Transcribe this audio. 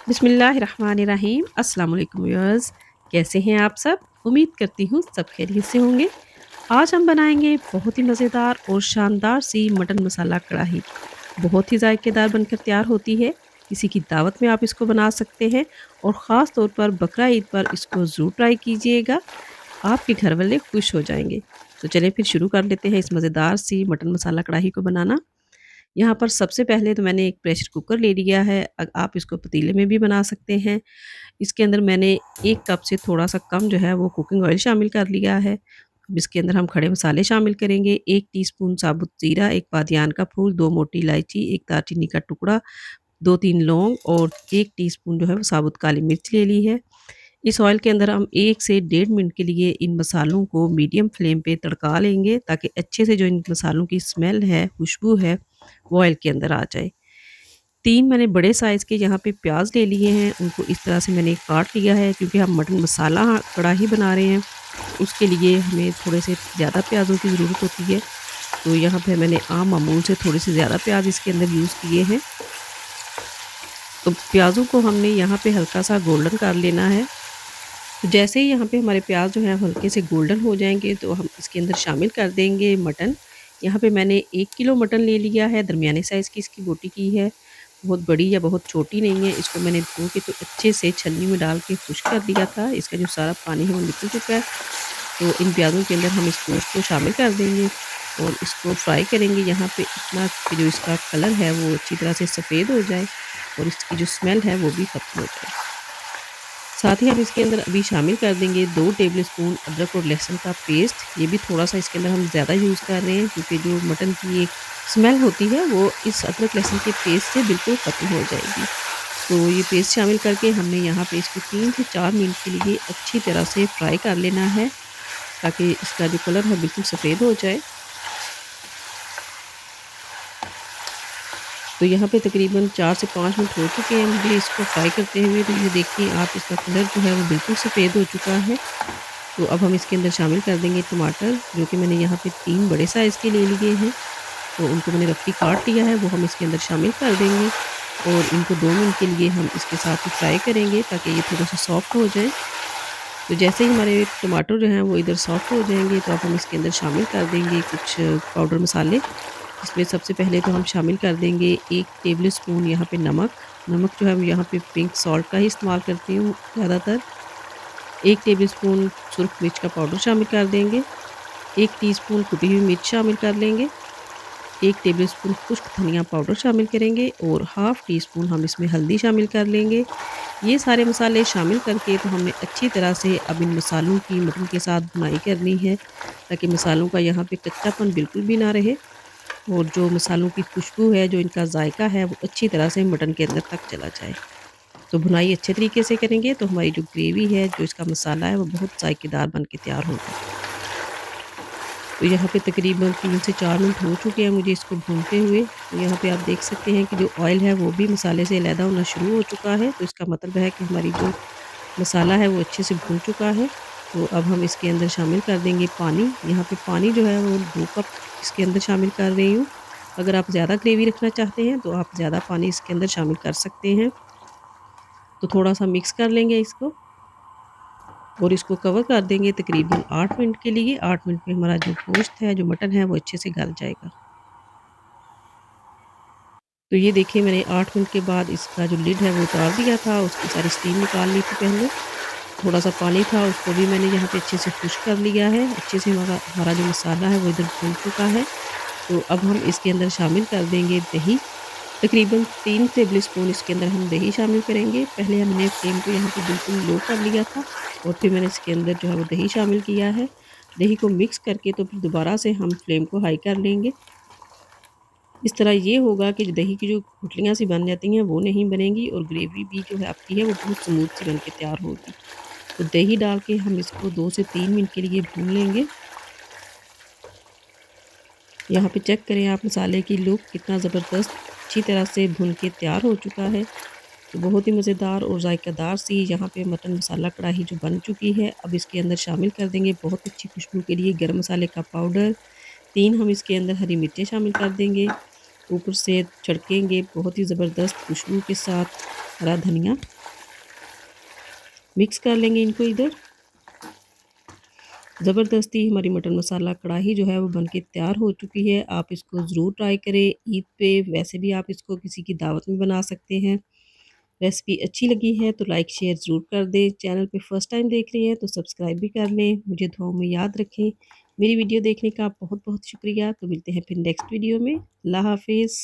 बिस्मिल्लाहिर्रहमानिर्रहीम। अस्सलाम वालेकुम व्यूअर्स, कैसे हैं आप सब? उम्मीद करती हूँ सब खैरियत से होंगे। आज हम बनाएंगे बहुत ही मज़ेदार और शानदार सी मटन मसाला कढ़ाई। बहुत ही जायकेदार बनकर तैयार होती है। किसी की दावत में आप इसको बना सकते हैं और ख़ास तौर पर बकरा ईद पर इसको ज़रूर ट्राई कीजिएगा। आपके घर वाले खुश हो जाएंगे। तो चलिए फिर शुरू कर लेते हैं इस मज़ेदार सी मटन मसाला कढ़ाई को बनाना। यहाँ पर सबसे पहले तो मैंने एक प्रेशर कुकर ले लिया है। आप इसको पतीले में भी बना सकते हैं। इसके अंदर मैंने 1 कप से थोड़ा-सा कम जो है वो कुकिंग ऑयल शामिल कर लिया है। अब इसके अंदर हम खड़े मसाले शामिल करेंगे। 1 टीस्पून साबुत ज़ीरा, 1 बादियान का फूल, 2 मोटी इलायची, 1 दालचीनी का टुकड़ा, 2-3 लौंग और 1 टीस्पून जो है वो साबुत काली मिर्च ले ली है। इस ऑयल के अंदर हम 1 से डेढ़ मिनट के लिए इन मसालों को मीडियम फ्लेम पे तड़का लेंगे, ताकि अच्छे से जो इन मसालों की स्मेल है, खुशबू है, वो ऑयल के अंदर आ जाए। 3 मैंने बड़े साइज़ के यहाँ पे प्याज़ ले लिए हैं, उनको इस तरह से मैंने काट लिया है, क्योंकि हम मटन मसाला कढ़ाई बना रहे हैं, उसके लिए हमें थोड़े से ज़्यादा प्याज़ों की ज़रूरत होती है। तो यहाँ पे मैंने आम मामूल से थोड़े से ज़्यादा प्याज़ इसके अंदर यूज़ किए हैं। तो प्याज़ों को हमने यहाँ पे हल्का-सा गोल्डन कर लेना है। तो जैसे ही यहाँ पे हमारे प्याज़ जो है हल्के से गोल्डन हो जाएँगे, तो हम इसके अंदर शामिल कर देंगे मटन। यहाँ पे मैंने 1 किलो मटन ले लिया है, दरमियाने साइज़ की इसकी बोटी की है। बहुत बड़ी या बहुत छोटी नहीं है। इसको मैंने धो के तो अच्छे से छन्नी में डाल के खुश्क कर दिया था। इसका जो सारा पानी है वो निकल चुका है। तो इन प्याज़ों के अंदर हम इस गोश्त को शामिल कर देंगे और इसको फ्राई करेंगे यहाँ पे इतना कि जो इसका कलर है वो अच्छी तरह से सफ़ेद हो जाए और इसकी जो स्मेल है वो भी ख़त्म हो जाए। साथ ही हम इसके अंदर अभी शामिल कर देंगे 2 टेबल स्पून अदरक और लहसुन का पेस्ट। ये भी थोड़ा-सा इसके अंदर हम ज़्यादा यूज़ कर रहे हैं, क्योंकि जो मटन की एक स्मेल होती है वो इस अदरक लहसुन के पेस्ट से बिल्कुल ख़त्म हो जाएगी। तो ये पेस्ट शामिल करके हमने यहाँ पे इसको 3 से 4 मिनट के लिए अच्छी तरह से फ्राई कर लेना है, ताकि इसका जो कलर है बिल्कुल सफ़ेद हो जाए। तो यहाँ पे तकरीबन 4 से 5 मिनट हो चुके हैं मुझे इसको फ्राई करते हुए। तो ये देखिए आप, इसका कलर जो है वो बिल्कुल सफ़ेद हो चुका है। तो अब हम इसके अंदर शामिल कर देंगे टमाटर, जो कि मैंने यहाँ पे 3 बड़े साइज़ के ले लिए हैं। तो उनको मैंने रफ़ली काट लिया है, वो हम इसके अंदर शामिल कर देंगे और इनको 2 मिनट के लिए हम इसके साथ ही फ्राई करेंगे, ताकि ये थोड़े-से सॉफ्ट हो जाएँ। तो जैसे ही हमारे टमाटर जो हैं वो इधर सॉफ्ट हो जाएँगे, तो अब हम इसके अंदर शामिल कर देंगे कुछ पाउडर मसाले। इसमें सबसे पहले तो हम शामिल कर देंगे 1 टेबल स्पून यहाँ पे नमक। नमक जो है मैं यहाँ पे पिंक सॉल्ट का ही इस्तेमाल करती हूँ ज़्यादातर। 1 टेबल स्पून सुरख मिर्च का पाउडर शामिल कर देंगे। 1 टीस्पून कुटी हुई मिर्च शामिल कर लेंगे। 1 टेबल स्पून खुश्क धनिया पाउडर शामिल करेंगे और हाफ़ टी स्पून हम इसमें हल्दी शामिल कर लेंगे। ये सारे मसाले शामिल करके तो हमने अच्छी तरह से अब इन मसालों की मटन के साथ भुनाई करनी है, ताकि मसालों का यहाँ पे कच्चापन बिल्कुल भी ना रहे और जो मसालों की खुशबू है, जो इनका जायका है, वो अच्छी तरह से मटन के अंदर तक चला जाए। तो भुनाई अच्छे तरीके से करेंगे तो हमारी जो ग्रेवी है, जो इसका मसाला है, वो बहुत जायकेदार बन के तैयार होगा। तो यहाँ पे तकरीबन 3 से 4 मिनट हो चुके हैं मुझे इसको भूनते हुए। तो यहाँ पे आप देख सकते हैं कि जो ऑयल है वो भी मसाले से अलहदा होना शुरू हो चुका है। तो इसका मतलब है कि हमारी जो मसाला है वो अच्छे से भून चुका है। तो अब हम इसके अंदर शामिल कर देंगे पानी। यहाँ पे पानी जो है वो 2 कप इसके अंदर शामिल कर रही हूँ। अगर आप ज़्यादा ग्रेवी रखना चाहते हैं तो आप ज़्यादा पानी इसके अंदर शामिल कर सकते हैं। तो थोड़ा-सा मिक्स कर लेंगे इसको और इसको कवर कर देंगे तकरीबन 8 मिनट के लिए। 8 मिनट में हमारा जो गोश्त है, जो मटन है, वो अच्छे से गल जाएगा। तो ये देखिए मैंने 8 मिनट के बाद इसका जो लिड है वो उतार दिया था, उसकी सारी स्टीम निकाल ली थी पहले। थोड़ा-सा पानी था उसको भी मैंने यहाँ पे अच्छे से खुश्क कर लिया है। अच्छे से हमारा हमारा जो मसाला है वो इधर भून चुका है। तो अब हम इसके अंदर शामिल कर देंगे दही। तकरीबन 3 टेबल स्पून इसके अंदर हम दही शामिल करेंगे। पहले हमने फ्लेम को यहाँ पे बिल्कुल लो कर लिया था और फिर मैंने इसके अंदर जो है वो दही शामिल किया है। दही को मिक्स करके तो फिर दोबारा से हम फ्लेम को हाई कर लेंगे। इस तरह ये होगा कि जो दही की जो गुठलियाँ सी बन जाती हैं वो नहीं बनेंगी और ग्रेवी भी जो है आपकी है वो बहुत स्मूथ सी बन के तैयार होगी। तो दही डाल के हम इसको 2 से 3 मिनट के लिए भून लेंगे। यहाँ पे चेक करें आप, मसाले की लुक कितना ज़बरदस्त अच्छी तरह से भुन के तैयार हो चुका है। तो बहुत ही मज़ेदार और जायकेदार सी यहाँ पे मटन मसाला कढ़ाई जो बन चुकी है। अब इसके अंदर शामिल कर देंगे बहुत अच्छी खुशबू के लिए गरम मसाले का पाउडर। 3 हम इसके अंदर हरी मिर्चें शामिल कर देंगे। ऊपर से छड़केंगे बहुत ही ज़बरदस्त खुशबू के साथ। हरा धनिया। मिक्स कर लेंगे इनको इधर। ज़बरदस्ती हमारी मटर मसाला कढ़ाई जो है वो बनके तैयार हो चुकी है। आप इसको ज़रूर ट्राई करें ईद पे, वैसे भी आप इसको किसी की दावत में बना सकते हैं। रेसिपी अच्छी लगी है तो लाइक शेयर ज़रूर कर दें। चैनल पे फर्स्ट टाइम देख रहे हैं तो सब्सक्राइब भी कर लें। मुझे दुआओं में याद रखें। मेरी वीडियो देखने का बहुत बहुत शुक्रिया। तो मिलते हैं फिर नेक्स्ट वीडियो में। अल्लाह हाफिज़।